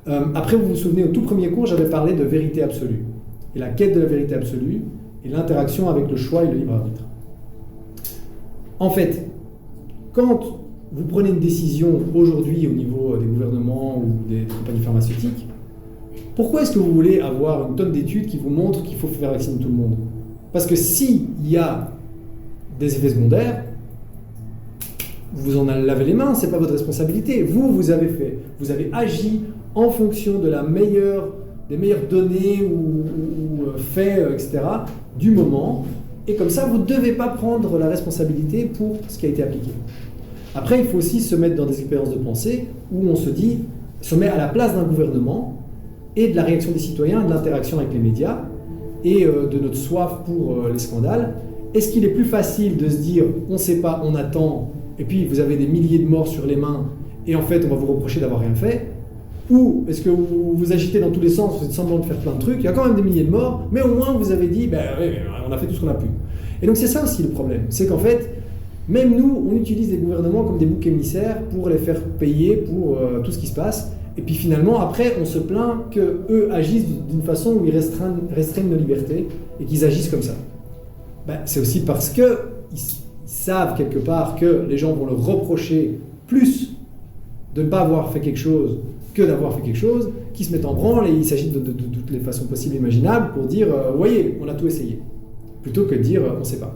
Après, vous vous souvenez, au tout premier cours, j'avais parlé de vérité absolue. Et la quête de la vérité absolue et l'interaction avec le choix et le libre arbitre. En fait, quand vous prenez une décision aujourd'hui au niveau des gouvernements ou des compagnies pharmaceutiques, pourquoi est-ce que vous voulez avoir une tonne d'études qui vous montrent qu'il faut faire vacciner tout le monde? Parce que s'il y a des effets secondaires, vous en lavez les mains, ce n'est pas votre responsabilité. Vous avez fait, vous avez agi en fonction de des meilleures données ou faits, etc., du moment. Et comme ça, vous ne devez pas prendre la responsabilité pour ce qui a été appliqué. Après, il faut aussi se mettre dans des expériences de pensée où on se met à la place d'un gouvernement et de la réaction des citoyens, de l'interaction avec les médias et de notre soif pour les scandales. Est-ce qu'il est plus facile de se dire on ne sait pas, on attend, et puis vous avez des milliers de morts sur les mains et en fait on va vous reprocher d'avoir rien fait? Ou est-ce que vous vous agitez dans tous les sens, vous êtes semblant de faire plein de trucs, il y a quand même des milliers de morts, mais au moins vous avez dit oui, on a fait tout ce qu'on a pu. Et donc c'est ça aussi le problème, c'est qu'en fait, même nous, on utilise les gouvernements comme des boucs émissaires pour les faire payer pour tout ce qui se passe. Et puis finalement, après, on se plaint qu'eux agissent d'une façon où ils restreignent nos libertés et qu'ils agissent comme ça. C'est aussi parce qu'ils savent quelque part que les gens vont leur reprocher plus de ne pas avoir fait quelque chose que d'avoir fait quelque chose, qu'ils se mettent en branle et il s'agit de toutes les façons possibles et imaginables pour dire « voyez, on a tout essayé », plutôt que de dire « on ne sait pas ».